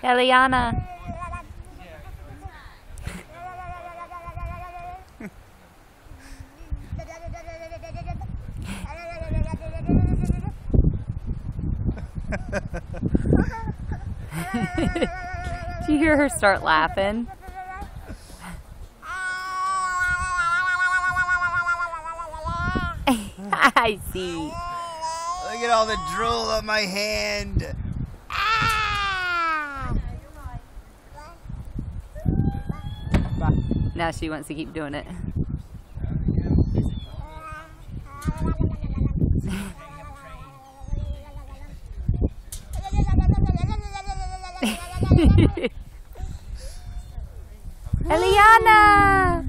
Eliana. Do you hear her start laughing? I see. Look at all the drool on my hand. Now she wants to keep doing it. Eliana!